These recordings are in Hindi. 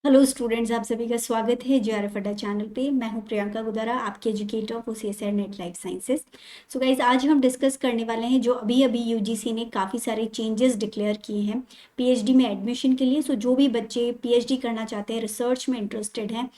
हेलो स्टूडेंट्स, आप सभी का स्वागत है जेआरएफ अड्डा चैनल पे। मैं हूं प्रियंका गुदारा, आपके educator of OCSIR NET life sciences. So guys, आज हम डिस्कस करने वाले हैं जो अभी अभी यूजीसी ने काफ़ी सारे चेंजेस डिक्लेयर किए हैं पीएचडी में एडमिशन के लिए। सो जो भी बच्चे पीएचडी करना चाहते हैं, रिसर्च में इंटरेस्टेड हैं,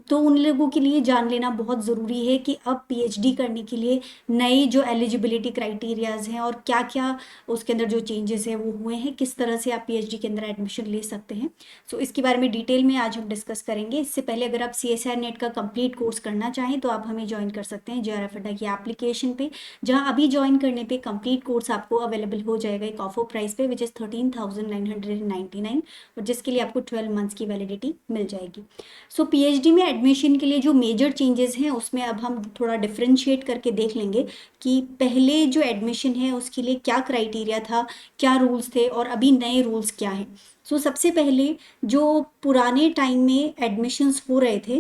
तो उन लोगों के लिए जान लेना बहुत ज़रूरी है कि अब पीएचडी करने के लिए नए जो एलिजिबिलिटी क्राइटेरियाज हैं और क्या क्या उसके अंदर जो चेंजेस हैं वो हुए हैं, किस तरह से आप पीएचडी के अंदर एडमिशन ले सकते हैं। सो इसके बारे में डिटेल में आज हम डिस्कस करेंगे। इससे पहले अगर आप सीएसआर नेट का कंप्लीट कोर्स करना चाहें तो आप हमें ज्वाइन कर सकते हैं जेआरएफ अड्डा की एप्लीकेशन पे, जहां अभी ज्वाइन करने पे कंप्लीट कोर्स आपको अवेलेबल हो जाएगा एक ऑफर प्राइस पे, विच इज़ 13,999, और जिसके लिए आपको 12 मंथ्स की वैलिडिटी मिल जाएगी। सो पीएचडी में एडमिशन के लिए जो मेजर चेंजेस हैं उसमें अब हम थोड़ा डिफ्रेंशिएट करके देख लेंगे कि पहले जो एडमिशन है उसके लिए क्या क्राइटेरिया था, क्या रूल्स थे और अभी नए रूल्स क्या हैं। सबसे पहले जो पुराने टाइम में एडमिशन्स हो रहे थे,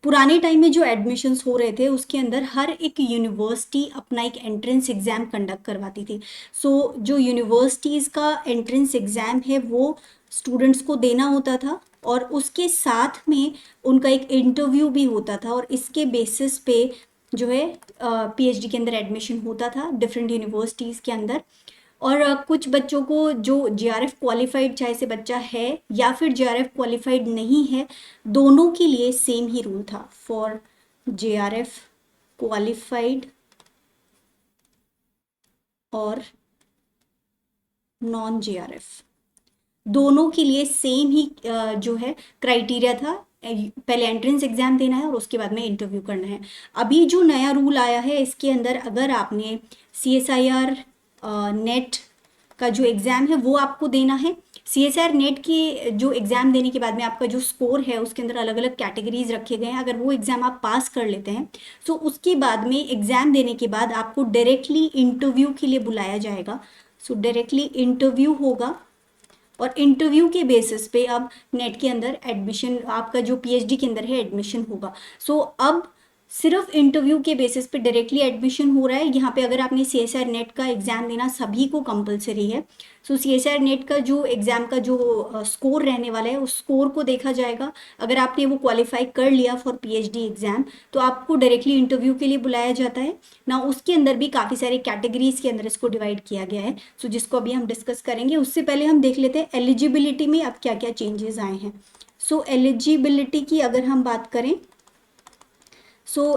पुराने टाइम में जो एडमिशन्स हो रहे थे उसके अंदर हर एक यूनिवर्सिटी अपना एक एंट्रेंस एग्ज़ाम कंडक्ट करवाती थी। जो यूनिवर्सिटीज़ का एंट्रेंस एग्ज़ाम है वो स्टूडेंट्स को देना होता था, और उसके साथ में उनका एक इंटरव्यू भी होता था, और इसके बेसिस पे जो है पीएचडी के अंदर एडमिशन होता था डिफरेंट यूनिवर्सिटीज़ के अंदर। और कुछ बच्चों को जो जेआरएफ क्वालिफाइड, चाहे से बच्चा है या फिर जेआरएफ क्वालिफाइड नहीं है, दोनों के लिए सेम ही रूल था। फॉर जेआरएफ क्वालिफाइड और नॉन जेआरएफ, दोनों के लिए सेम ही जो है क्राइटेरिया था। पहले एंट्रेंस एग्जाम देना है और उसके बाद में इंटरव्यू करना है। अभी जो नया रूल आया है इसके अंदर, अगर आपने सीएसआईआर नेट का जो एग्ज़ाम है वो आपको देना है। सीएसआईआर नेट की जो एग्ज़ाम देने के बाद में आपका जो स्कोर है उसके अंदर अलग अलग कैटेगरीज रखे गए हैं। अगर वो एग्ज़ाम आप पास कर लेते हैं तो उसके बाद में एग्ज़ाम देने के बाद आपको डायरेक्टली इंटरव्यू के लिए बुलाया जाएगा। डायरेक्टली इंटरव्यू होगा, और इंटरव्यू के बेसिस पे अब नेट के अंदर एडमिशन, आपका जो पीएचडी के अंदर है एडमिशन होगा। अब सिर्फ इंटरव्यू के बेसिस पे डायरेक्टली एडमिशन हो रहा है यहाँ पे। अगर आपने सीएसआर नेट का एग्ज़ाम देना सभी को कंपलसरी है। सीएसआर नेट का जो एग्ज़ाम का जो स्कोर रहने वाला है उस स्कोर को देखा जाएगा। अगर आपने वो क्वालिफाई कर लिया फॉर पीएचडी एग्ज़ाम तो आपको डायरेक्टली इंटरव्यू के लिए बुलाया जाता है ना। उसके अंदर भी काफ़ी सारे कैटेगरीज के अंदर इसको डिवाइड किया गया है, जिसको अभी हम डिस्कस करेंगे। उससे पहले हम देख लेते हैं एलिजिबिलिटी में अब क्या क्या चेंजेस आए हैं। एलिजिबिलिटी की अगर हम बात करें,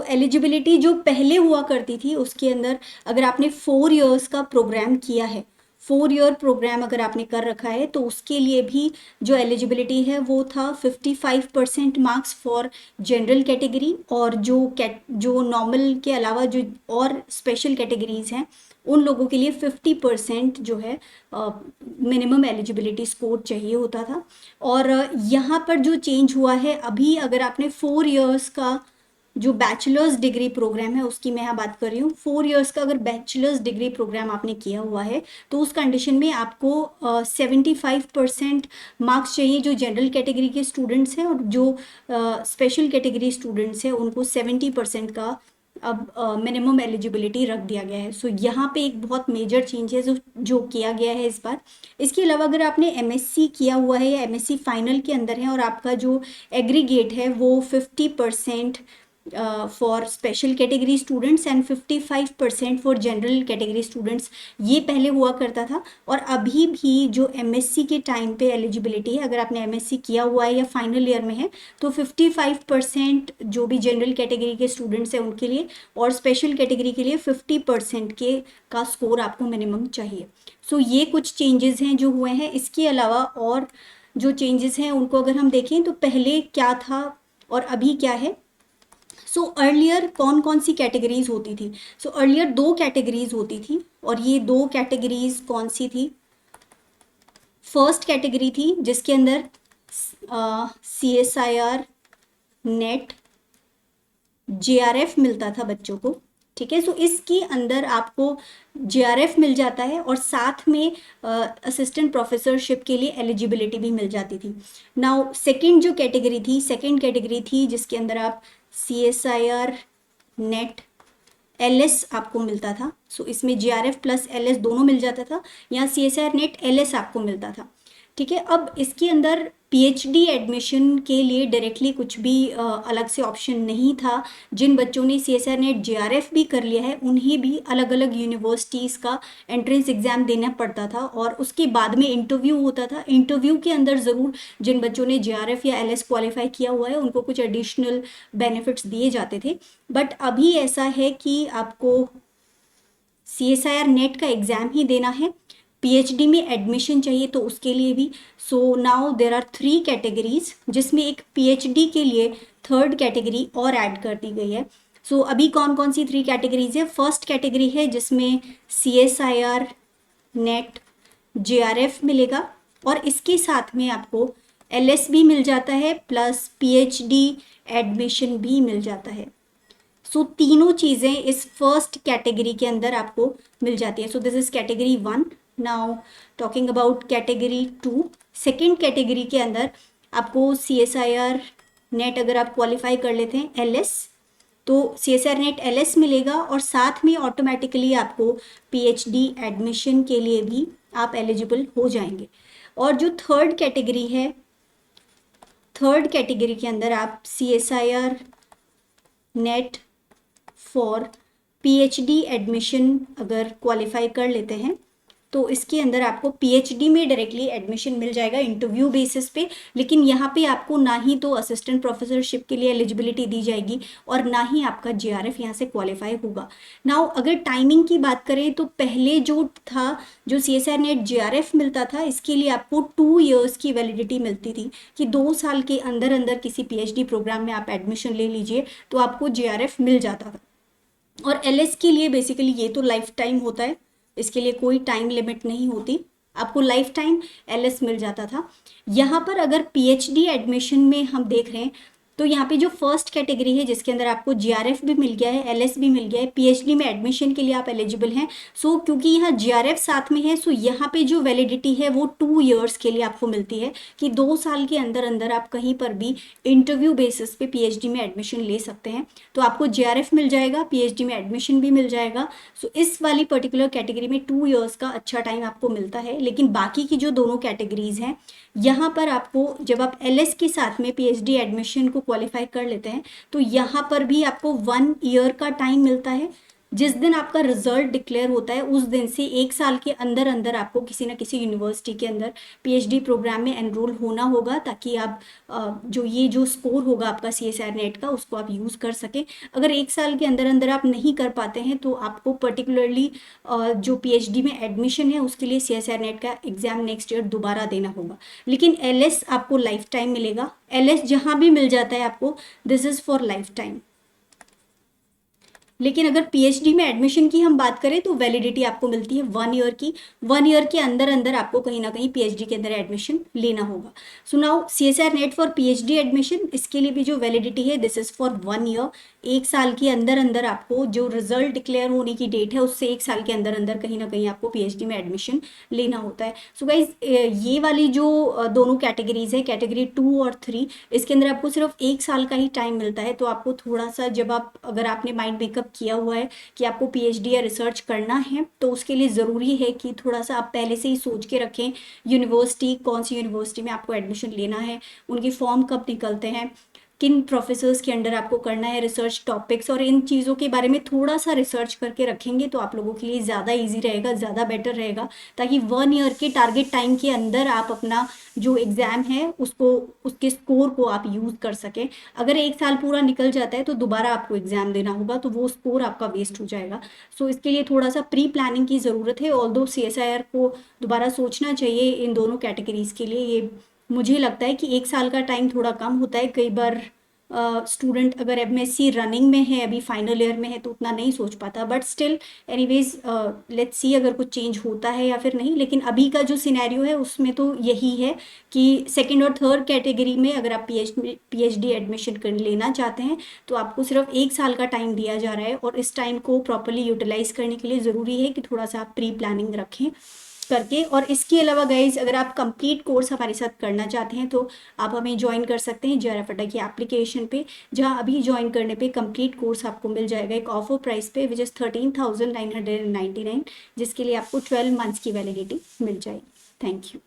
एलिजिबिलिटी जो पहले हुआ करती थी उसके अंदर, अगर आपने 4 इयर्स का प्रोग्राम किया है, 4 ईयर प्रोग्राम अगर आपने कर रखा है, तो उसके लिए भी जो एलिजिबिलिटी है वो था 55% मार्क्स फॉर जनरल कैटेगरी, और जो नॉर्मल के अलावा जो और स्पेशल कैटेगरीज हैं उन लोगों के लिए 50% जो है मिनिमम एलिजिबिलिटी स्कोर चाहिए होता था। और यहाँ पर जो चेंज हुआ है अभी, अगर आपने 4 इयर्स का जो बैचलर्स डिग्री प्रोग्राम है उसकी मैं यहाँ बात कर रही हूँ, 4 इयर्स का अगर बैचलर्स डिग्री प्रोग्राम आपने किया हुआ है तो उस कंडीशन में आपको 75% मार्क्स चाहिए जो जनरल कैटेगरी के स्टूडेंट्स हैं, और जो स्पेशल कैटेगरी स्टूडेंट्स हैं उनको 70% का अब मिनिमम एलिजिबिलिटी रख दिया गया है। यहाँ पे एक बहुत मेजर चेंज है जो किया गया है इस बार। इसके अलावा अगर आपने एमएससी किया हुआ है या एमएससी फाइनल के अंदर है और आपका जो एग्रीगेट है वो 50% for special category students and 55% for general category students, ये पहले हुआ करता था। और अभी भी जो एमएससी के टाइम पे एलिजिबिलिटी है, अगर आपने एमएससी किया हुआ है या फाइनल ईयर में है तो 55% जो भी जनरल कैटेगरी के स्टूडेंट्स हैं उनके लिए, और स्पेशल कैटेगरी के लिए 50% के का स्कोर आपको मिनिमम चाहिए। ये कुछ चेंजेस हैं जो हुए हैं। इसके अलावा और जो चेंजेस हैं उनको अगर हम देखें तो पहले क्या था और अभी क्या है। अर्लियर कौन कौन सी कैटेगरीज होती थी? अर्लियर 2 कैटेगरीज होती थी, और ये 2 कैटेगरीज कौन सी थी? फर्स्ट कैटेगरी थी जिसके अंदर सीएसआईआर नेट जेआरएफ मिलता था बच्चों को, ठीक है। इसके अंदर आपको जेआरएफ मिल जाता है और साथ में असिस्टेंट प्रोफेसरशिप के लिए एलिजिबिलिटी भी मिल जाती थी। नाउ सेकंड जो कैटेगरी थी जिसके अंदर आप सीएसआईआर नेट एलएस आपको मिलता था। इसमें जेआरएफ प्लस एलएस दोनों मिल जाता था, यहाँ सीएसआईआर नेट एलएस आपको मिलता था, ठीक है। अब इसके अंदर पीएचडी एडमिशन के लिए डायरेक्टली कुछ भी अलग से ऑप्शन नहीं था। जिन बच्चों ने सीएसआर नेट जेआरएफ भी कर लिया है उन्हें भी अलग अलग यूनिवर्सिटीज़ का एंट्रेंस एग्ज़ाम देना पड़ता था और उसके बाद में इंटरव्यू होता था। इंटरव्यू के अंदर ज़रूर जिन बच्चों ने जेआरएफ या एलएस क्वालिफाई किया हुआ है उनको कुछ एडिशनल बेनिफिट्स दिए जाते थे, बट अभी ऐसा है कि आपको सीएसआईआर नेट का एग्ज़ाम ही देना है। पीएचडी में एडमिशन चाहिए तो उसके लिए भी। So now there are 3 categories, जिसमें एक पीएचडी के लिए 3rd कैटेगरी और ऐड कर दी गई है। सो अभी कौन कौन सी 3 कैटेगरीज है? फर्स्ट कैटेगरी है जिसमें सीएसआईआर नेट जेआरएफ मिलेगा और इसके साथ में आपको एलएस भी मिल जाता है प्लस पीएचडी एडमिशन भी मिल जाता है। सो तीनों चीज़ें इस फर्स्ट कैटेगरी के अंदर आपको मिल जाती है। So this is category 1। Now talking about category 2, second category के अंदर आपको सीएसआईआर नेट अगर आप क्वालिफाई कर लेते हैं एलएस तो सीएसआईआर नेट एलएस मिलेगा और साथ में ऑटोमेटिकली आपको पीएचडी एडमिशन के लिए भी आप एलिजिबल हो जाएंगे। और जो थर्ड कैटेगरी है, थर्ड कैटेगरी के अंदर आप CSIR net for PhD admission अगर क्वालिफाई कर लेते हैं तो इसके अंदर आपको पीएचडी में डायरेक्टली एडमिशन मिल जाएगा इंटरव्यू बेसिस पे। लेकिन यहाँ पे आपको ना ही तो असिस्टेंट प्रोफेसरशिप के लिए एलिजिबिलिटी दी जाएगी और ना ही आपका जेआरएफ यहाँ से क्वालिफाई होगा। नाउ अगर टाइमिंग की बात करें तो पहले जो था, जो सीएसआईआर नेट जेआरएफ मिलता था, इसके लिए आपको 2 ईयर्स की वैलिडिटी मिलती थी कि 2 साल के अंदर अंदर किसी पीएचडी प्रोग्राम में आप एडमिशन ले लीजिए तो आपको जेआरएफ मिल जाता था। और एलएस के लिए बेसिकली ये तो लाइफ टाइम होता है, इसके लिए कोई टाइम लिमिट नहीं होती, आपको लाइफ टाइम एलएस मिल जाता था। यहाँ पर अगर पीएचडी एडमिशन में हम देख रहे हैं तो यहाँ पे जो फर्स्ट कैटेगरी है जिसके अंदर आपको जेआरएफ भी मिल गया है, एलएस भी मिल गया है, पीएचडी में एडमिशन के लिए आप एलिजिबल हैं। सो क्योंकि यहाँ जेआरएफ साथ में है, सो यहाँ पे जो वैलिडिटी है वो 2 ईयर्स के लिए आपको मिलती है कि 2 साल के अंदर अंदर आप कहीं पर भी इंटरव्यू बेसिस पे पीएचडी में एडमिशन ले सकते हैं। तो आपको जेआरएफ मिल जाएगा, पीएचडी में एडमिशन भी मिल जाएगा। सो इस वाली पर्टिकुलर कैटेगरी में 2 ईयर्स का अच्छा टाइम आपको मिलता है। लेकिन बाकी की जो दोनों कैटेगरीज हैं, यहाँ पर आपको जब आप एलएस के साथ में पीएचडी एडमिशन को क्वालिफाई कर लेते हैं तो यहाँ पर भी आपको 1 ईयर का टाइम मिलता है। जिस दिन आपका रिजल्ट डिक्लेयर होता है उस दिन से 1 साल के अंदर अंदर आपको किसी ना किसी यूनिवर्सिटी के अंदर पीएचडी प्रोग्राम में एनरोल होना होगा ताकि आप जो स्कोर होगा आपका सीएसआईआर नेट का उसको आप यूज़ कर सकें। अगर 1 साल के अंदर अंदर आप नहीं कर पाते हैं तो आपको पर्टिकुलरली जो पीएचडी में एडमिशन है उसके लिए सीएसआईआर नेट का एग्जाम नेक्स्ट ईयर दोबारा देना होगा। लेकिन एलएस आपको लाइफ टाइम मिलेगा, एलएस जहाँ भी मिल जाता है आपको, this is for life time. लेकिन अगर पीएचडी में एडमिशन की हम बात करें तो वैलिडिटी आपको मिलती है 1 ईयर की। 1 ईयर के अंदर अंदर आपको कहीं ना कहीं पीएचडी के अंदर एडमिशन लेना होगा। So now CSIR net for PhD admission, इसके लिए भी जो वैलिडिटी है दिस इज फॉर 1 ईयर। 1 साल के अंदर अंदर आपको जो रिजल्ट डिक्लेयर होने की डेट है उससे 1 साल के अंदर अंदर कहीं ना कहीं आपको पीएचडी में एडमिशन लेना होता है। सो गाइज ये वाली जो दोनों कैटेगरीज है, कैटेगरी 2 और 3, इसके अंदर आपको सिर्फ 1 साल का ही टाइम मिलता है। तो आपको थोड़ा सा जब आप अगर आपने माइंड मेकअप किया हुआ है कि आपको पीएचडी या रिसर्च करना है तो उसके लिए ज़रूरी है कि थोड़ा सा आप पहले से ही सोच के रखें यूनिवर्सिटी, कौन सी यूनिवर्सिटी में आपको एडमिशन लेना है, उनके फॉर्म कब निकलते हैं, किन प्रोफेसर्स के अंडर आपको करना है रिसर्च टॉपिक्स, और इन चीज़ों के बारे में थोड़ा सा रिसर्च करके रखेंगे तो आप लोगों के लिए ज़्यादा इजी रहेगा, ज़्यादा बेटर रहेगा, ताकि 1 ईयर के टारगेट टाइम के अंदर आप अपना जो एग्ज़ाम है उसको, उसके स्कोर को आप यूज़ कर सकें। अगर 1 साल पूरा निकल जाता है तो दोबारा आपको एग्ज़ाम देना होगा तो वो स्कोर आपका वेस्ट हो जाएगा। सो इसके लिए थोड़ा सा प्री प्लानिंग की ज़रूरत है। ऑल्दो सीएसआईआर को दोबारा सोचना चाहिए इन दोनों कैटेगरीज़ के लिए। ये मुझे लगता है कि 1 साल का टाइम थोड़ा कम होता है। कई बार स्टूडेंट अगर एमएससी रनिंग में है, अभी फाइनल ईयर में है, तो उतना नहीं सोच पाता, but still anyways let's see अगर कुछ चेंज होता है या फिर नहीं। लेकिन अभी का जो सिनेरियो है उसमें तो यही है कि सेकेंड और थर्ड कैटेगरी में अगर आप पीएचडी एडमिशन कर लेना चाहते हैं तो आपको सिर्फ 1 साल का टाइम दिया जा रहा है और इस टाइम को प्रॉपरली यूटिलाइज करने के लिए ज़रूरी है कि थोड़ा सा आप प्री प्लानिंग रखें करके। और इसके अलावा गाइज अगर आप कंप्लीट कोर्स हमारे साथ करना चाहते हैं तो आप हमें ज्वाइन कर सकते हैं जेआरएफ अड्डा की एप्लीकेशन पे, जहां अभी ज्वाइन करने पे कंप्लीट कोर्स आपको मिल जाएगा एक ऑफर प्राइस पे विच इज़ 13,999, जिसके लिए आपको 12 मंथ्स की वैलिडिटी मिल जाएगी। Thank you.